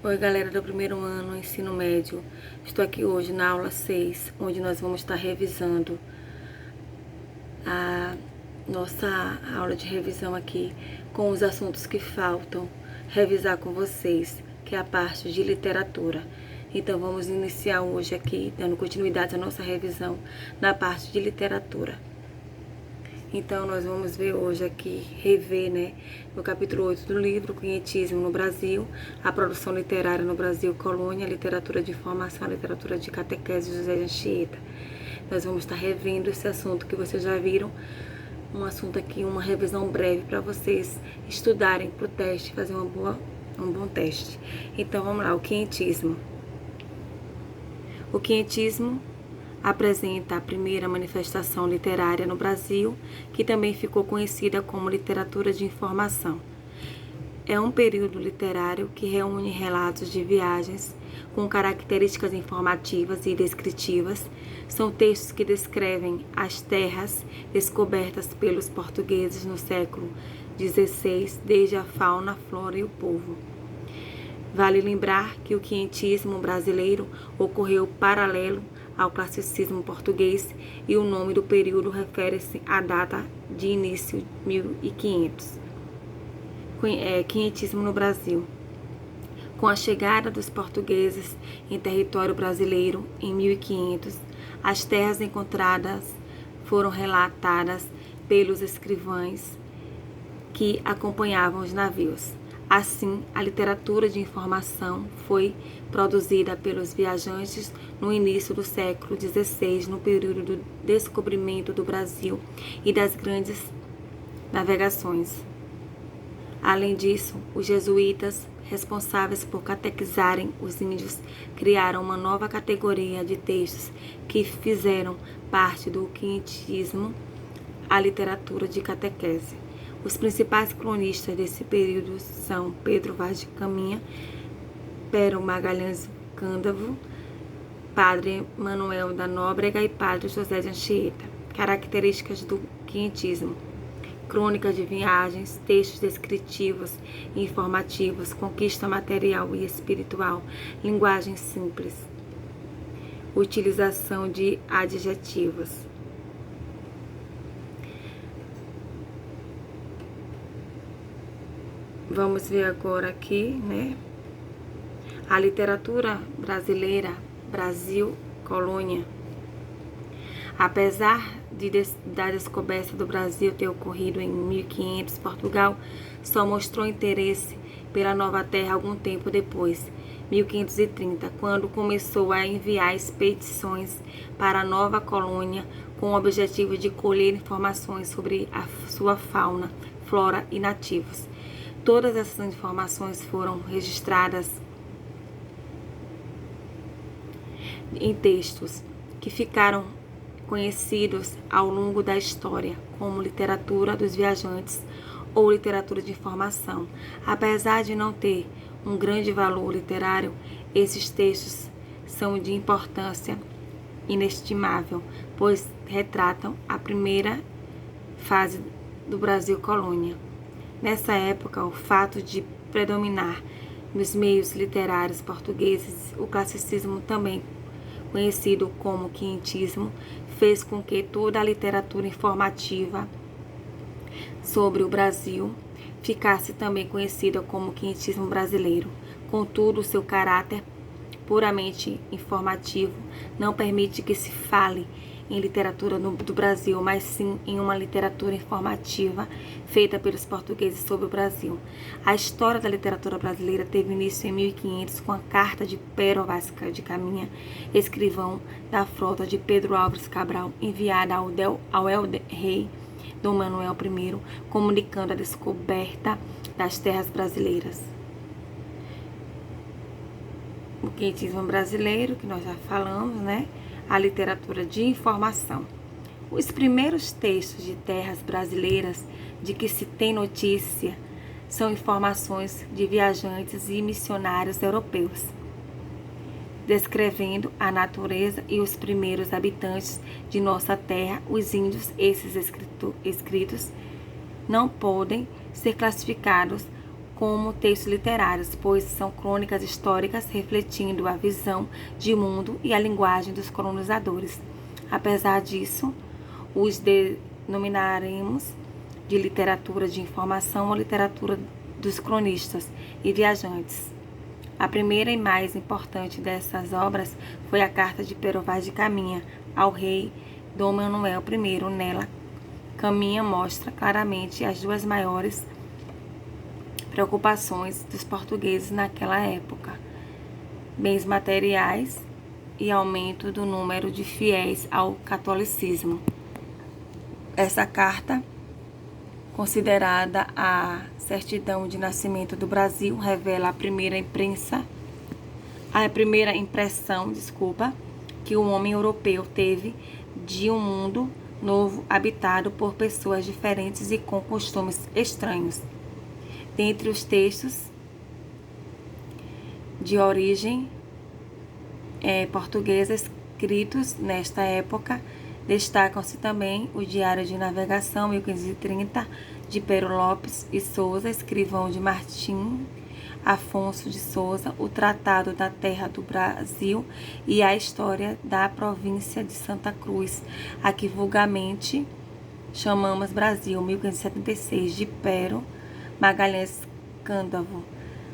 Oi, galera do primeiro ano, ensino médio. Estou aqui hoje na aula 6, onde nós vamos estar revisando a nossa aula de revisão aqui com os assuntos que faltam revisar com vocês, que é a parte de literatura. Então, vamos iniciar hoje aqui, dando continuidade à nossa revisão na parte de literatura. Então, nós vamos ver hoje aqui, rever, no capítulo 8 do livro, Quinhentismo no Brasil, a produção literária no Brasil, colônia, literatura de informação, literatura de catequese, José de Anchieta. Nós vamos estar revendo esse assunto que vocês já viram, um assunto aqui, uma revisão breve para vocês estudarem para o teste, fazer um bom teste. Então, vamos lá, o quinhentismo. O quinhentismo apresenta a primeira manifestação literária no Brasil, que também ficou conhecida como literatura de informação. É um período literário que reúne relatos de viagens com características informativas e descritivas. São textos que descrevem as terras descobertas pelos portugueses no século XVI, desde a fauna, a flora e o povo. Vale lembrar que o quinhentismo brasileiro ocorreu paralelo ao classicismo português e o nome do período refere-se à data de início 1500. Quinhentismo no Brasil. Com a chegada dos portugueses em território brasileiro em 1500, as terras encontradas foram relatadas pelos escrivães que acompanhavam os navios. Assim, a literatura de informação foi produzida pelos viajantes no início do século XVI, no período do descobrimento do Brasil e das grandes navegações. Além disso, os jesuítas, responsáveis por catequizarem os índios, criaram uma nova categoria de textos que fizeram parte do quinhentismo, a literatura de catequese. Os principais cronistas desse período são Pedro Vaz de Caminha, Pero Magalhães Cândavo, Padre Manuel da Nóbrega e Padre José de Anchieta. Características do quinhentismo: crônicas de viagens, textos descritivos e informativos, conquista material e espiritual, linguagem simples, utilização de adjetivos. Vamos ver agora aqui, a literatura brasileira, Brasil, colônia. Apesar da descoberta do Brasil ter ocorrido em 1500, Portugal só mostrou interesse pela nova terra algum tempo depois, 1530, quando começou a enviar expedições para a nova colônia com o objetivo de colher informações sobre a sua fauna, flora e nativos. Todas essas informações foram registradas em textos que ficaram conhecidos ao longo da história como literatura dos viajantes ou literatura de informação. Apesar de não ter um grande valor literário, esses textos são de importância inestimável, pois retratam a primeira fase do Brasil colônia. Nessa época, o fato de predominar nos meios literários portugueses o classicismo, também conhecido como quinhentismo, fez com que toda a literatura informativa sobre o Brasil ficasse também conhecida como quinhentismo brasileiro. Contudo, seu caráter puramente informativo não permite que se fale em literatura do Brasil, mas sim em uma literatura informativa feita pelos portugueses sobre o Brasil. A história da literatura brasileira teve início em 1500 com a carta de Pero Vaz de Caminha, escrivão da frota de Pedro Álvares Cabral, enviada ao el-rei Dom Manuel I, comunicando a descoberta das terras brasileiras. O quinhentismo brasileiro, que nós já falamos, a literatura de informação. Os primeiros textos de terras brasileiras de que se tem notícia são informações de viajantes e missionários europeus, descrevendo a natureza e os primeiros habitantes de nossa terra, os índios. Esses escritos não podem ser classificados como textos literários, pois são crônicas históricas refletindo a visão de mundo e a linguagem dos colonizadores. Apesar disso, os denominaremos de literatura de informação ou literatura dos cronistas e viajantes. A primeira e mais importante dessas obras foi a Carta de Pero Vaz de Caminha ao rei Dom Manuel I. Nela, Caminha mostra claramente as duas maiores preocupações dos portugueses naquela época: bens materiais e aumento do número de fiéis ao catolicismo. Essa carta, considerada a certidão de nascimento do Brasil, revela a primeira impressão que o homem europeu teve de um mundo novo habitado por pessoas diferentes e com costumes estranhos. Dentre os textos de origem portuguesa escritos nesta época, destacam-se também o Diário de Navegação, 1530, de Pero Lopes e Souza, escrivão de Martim Afonso de Souza, o Tratado da Terra do Brasil e a História da Província de Santa Cruz, a que vulgarmente chamamos Brasil, 1576, de Pero Magalhães Cândavo,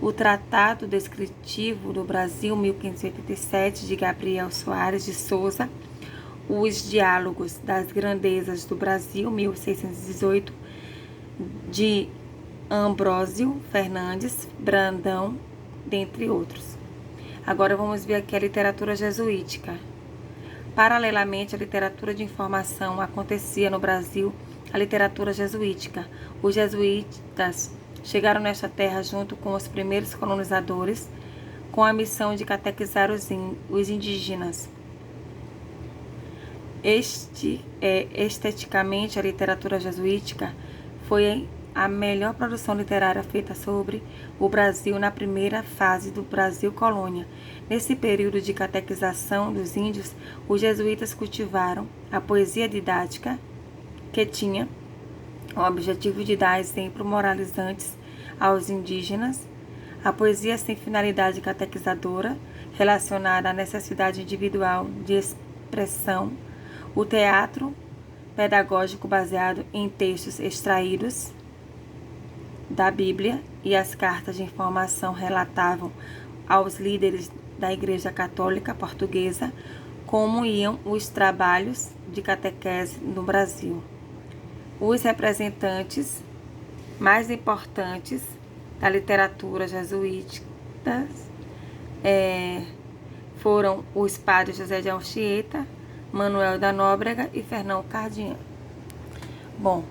o Tratado Descritivo do Brasil, 1587, de Gabriel Soares de Souza, os Diálogos das Grandezas do Brasil, 1618, de Ambrósio Fernandes Brandão, dentre outros. Agora vamos ver aqui a literatura jesuítica. Paralelamente à literatura de informação, acontecia no Brasil a literatura jesuítica. Os jesuítas chegaram nesta terra junto com os primeiros colonizadores, com a missão de catequizar os indígenas. Esteticamente, a literatura jesuítica foi a melhor produção literária feita sobre o Brasil na primeira fase do Brasil colônia. Nesse período de catequização dos índios, os jesuítas cultivaram a poesia didática, que tinha o objetivo de dar exemplos moralizantes aos indígenas, a poesia sem finalidade catequizadora, relacionada à necessidade individual de expressão, o teatro pedagógico baseado em textos extraídos da Bíblia e as cartas de informação relatavam aos líderes da Igreja Católica Portuguesa como iam os trabalhos de catequese no Brasil. Os representantes mais importantes da literatura jesuítica foram os padres José de Anchieta, Manuel da Nóbrega e Fernão Cardian. Bom,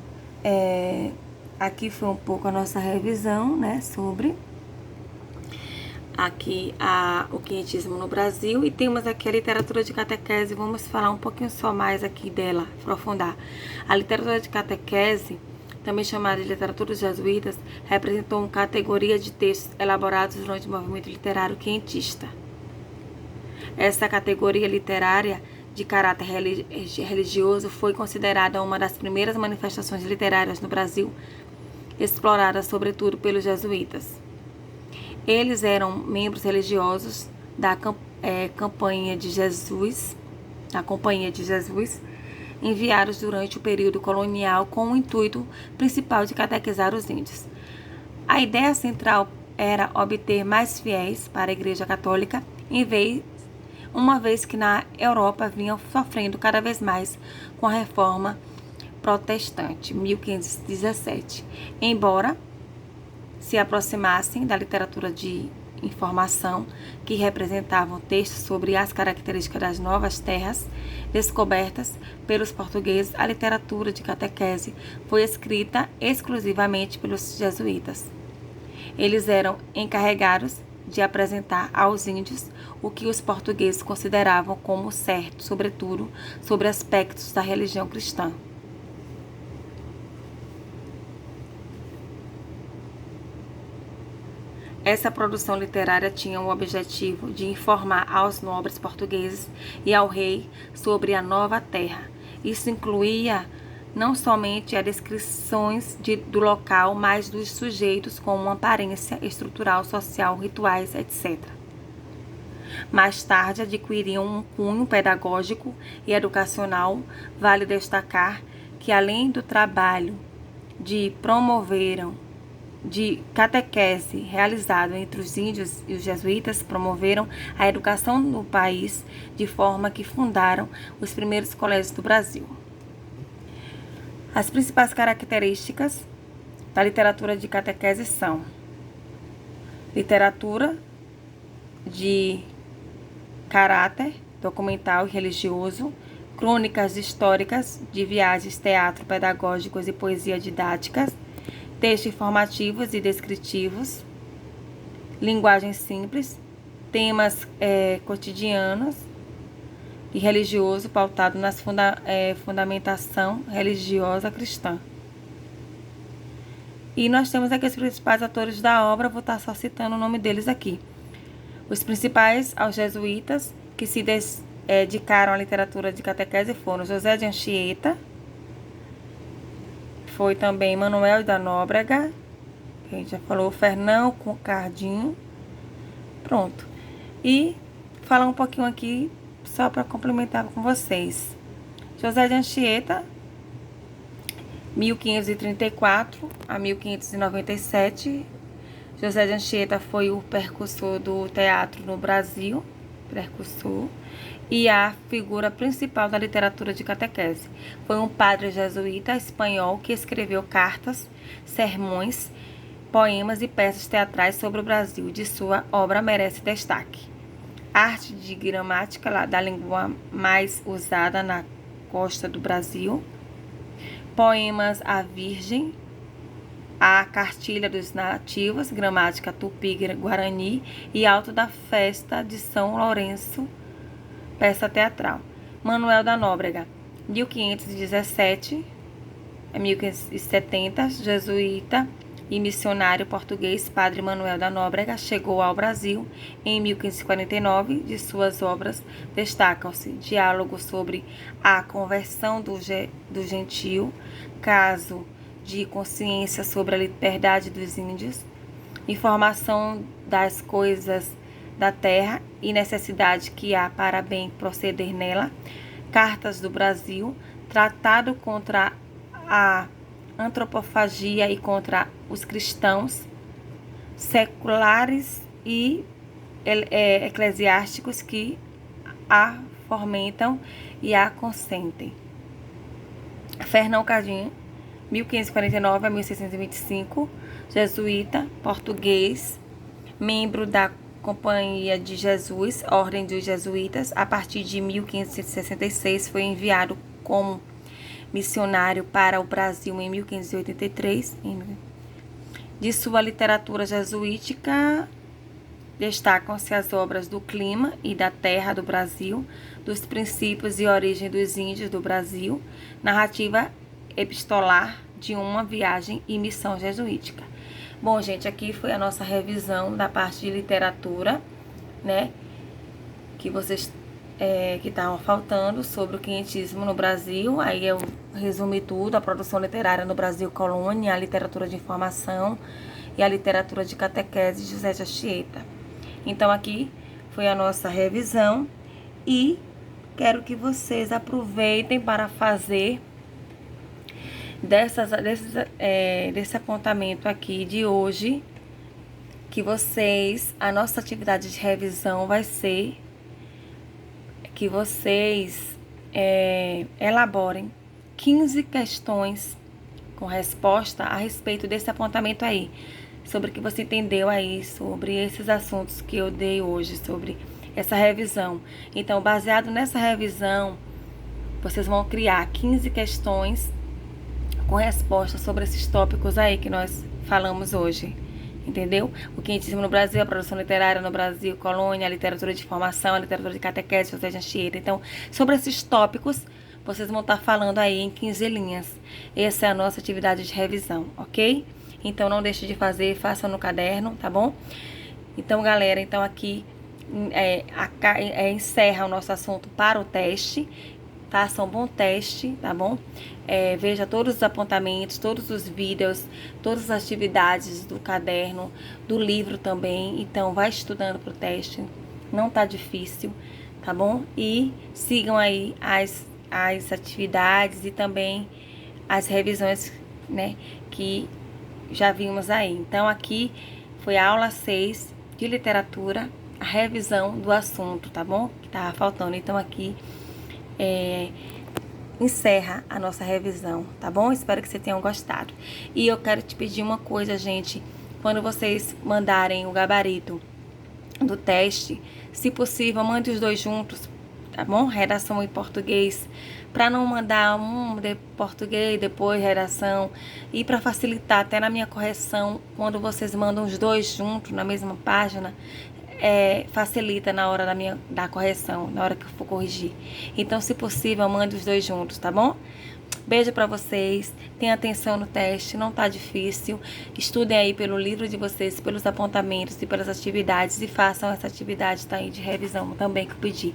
aqui foi um pouco a nossa revisão, né, sobre aqui o quinhentismo no Brasil, e temos aqui a literatura de catequese. Vamos falar um pouquinho só mais aqui dela, aprofundar. A literatura de catequese, também chamada de literatura dos jesuítas, representou uma categoria de textos elaborados durante o movimento literário quinhentista. Essa categoria literária de caráter religioso foi considerada uma das primeiras manifestações literárias no Brasil, explorada sobretudo pelos jesuítas. Eles eram membros religiosos da Companhia de Jesus, enviados durante o período colonial com o intuito principal de catequizar os índios. A ideia central era obter mais fiéis para a Igreja Católica, uma vez que na Europa vinham sofrendo cada vez mais com a Reforma Protestante, 1517. Embora se aproximassem da literatura de informação, que representavam textos sobre as características das novas terras descobertas pelos portugueses, a literatura de catequese foi escrita exclusivamente pelos jesuítas. Eles eram encarregados de apresentar aos índios o que os portugueses consideravam como certo, sobretudo sobre aspectos da religião cristã. Essa produção literária tinha o objetivo de informar aos nobres portugueses e ao rei sobre a nova terra. Isso incluía não somente as descrições do local, mas dos sujeitos como uma aparência estrutural, social, rituais, etc. Mais tarde adquiriam um cunho pedagógico e educacional. Vale destacar que, além do trabalho de catequese realizado entre os índios e os jesuítas, promoveram a educação no país, de forma que fundaram os primeiros colégios do Brasil. As principais características da literatura de catequese são: literatura de caráter documental e religioso, crônicas históricas de viagens, teatro pedagógicos e poesia didáticas, textos informativos e descritivos, linguagem simples, temas cotidianos e religioso pautado na fundamentação religiosa cristã. E nós temos aqui os principais autores da obra, vou estar só citando o nome deles aqui. Os principais aos jesuítas que se dedicaram à literatura de catequese foram José de Anchieta, foi também Manuel da Nóbrega, que a gente já falou, Fernão Cardinho, pronto. E falar um pouquinho aqui, só para complementar com vocês. José de Anchieta, 1534 a 1597, José de Anchieta foi o precursor do teatro no Brasil, e a figura principal da literatura de catequese. Foi um padre jesuíta espanhol que escreveu cartas, sermões, poemas e peças teatrais sobre o Brasil. De sua obra merece destaque: Arte de Gramática, da língua mais usada na costa do Brasil, Poemas à Virgem, A Cartilha dos Nativos, Gramática Tupi-Guarani e Alto da Festa de São Lourenço, peça teatral. Manuel da Nóbrega, 1517 a 1570, jesuíta e missionário português. Padre Manuel da Nóbrega chegou ao Brasil em 1549. De suas obras destacam-se Diálogo sobre a Conversão do Gentio, Caso de Consciência sobre a Liberdade dos Índios, Informação das Coisas da Terra e Necessidade que há para bem proceder nela, Cartas do Brasil, Tratado contra a Antropofagia e contra os Cristãos, Seculares e eclesiásticos que a fomentam e a consentem. Fernão Cardinho, 1549 a 1625, jesuíta, português, membro da Companhia de Jesus, Ordem dos Jesuítas. A partir de 1566 foi enviado como missionário para o Brasil em 1583. De sua literatura jesuítica destacam-se as obras do Clima e da Terra do Brasil, dos Princípios e Origem dos Índios do Brasil, Narrativa Epistolar de uma Viagem e Missão Jesuítica. Bom, gente, aqui foi a nossa revisão da parte de literatura, né, que vocês que estavam faltando, sobre o quinhentismo no Brasil. Aí eu resumi tudo: a produção literária no Brasil colônia, a literatura de informação e a literatura de catequese de José de Anchieta. Então aqui foi a nossa revisão e quero que vocês aproveitem para fazer desse apontamento aqui de hoje, que a nossa atividade de revisão vai ser que vocês elaborem 15 questões com resposta a respeito desse apontamento aí, sobre o que você entendeu aí, sobre esses assuntos que eu dei hoje, sobre essa revisão. Então, baseado nessa revisão, vocês vão criar 15 questões com resposta sobre esses tópicos aí que nós falamos hoje, entendeu? O quinhentismo no Brasil, a produção literária no Brasil, colônia, a literatura de informação, a literatura de catequese, José de Anchieta. Então, sobre esses tópicos, vocês vão estar falando aí em 15 linhas. Essa é a nossa atividade de revisão, ok? Então, não deixe de fazer, faça no caderno, tá bom? Então, galera, então aqui encerra o nosso assunto para o teste. façam um bom teste, tá bom? Veja todos os apontamentos, todos os vídeos, todas as atividades do caderno, do livro também. Então, vai estudando pro teste, não tá difícil, tá bom? E sigam aí as atividades e também as revisões, né, que já vimos aí. Então, aqui foi a aula 6 de literatura, a revisão do assunto, tá bom? Que tava faltando. Então, aqui encerra a nossa revisão, tá bom? Espero que vocês tenham gostado. E eu quero te pedir uma coisa, gente. Quando vocês mandarem o gabarito do teste, se possível, mande os dois juntos, tá bom? Redação em português, para não mandar um de português, depois redação, e para facilitar até na minha correção, quando vocês mandam os dois juntos na mesma página, facilita na hora da correção, na hora que eu for corrigir. Então, se possível, mande os dois juntos, tá bom? Beijo pra vocês, tenham atenção no teste, não tá difícil. Estudem aí pelo livro de vocês, pelos apontamentos e pelas atividades, e façam essa atividade tá aí de revisão também que eu pedi.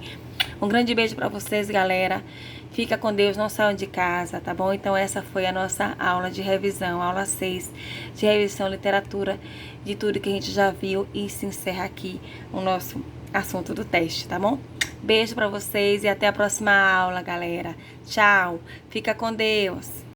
Um grande beijo pra vocês, galera. Fica com Deus, não saiam de casa, tá bom? Então essa foi a nossa aula de revisão, aula 6 de revisão literatura, de tudo que a gente já viu, e se encerra aqui o nosso assunto do teste, tá bom? Beijo pra vocês e até a próxima aula, galera. Tchau. Fica com Deus.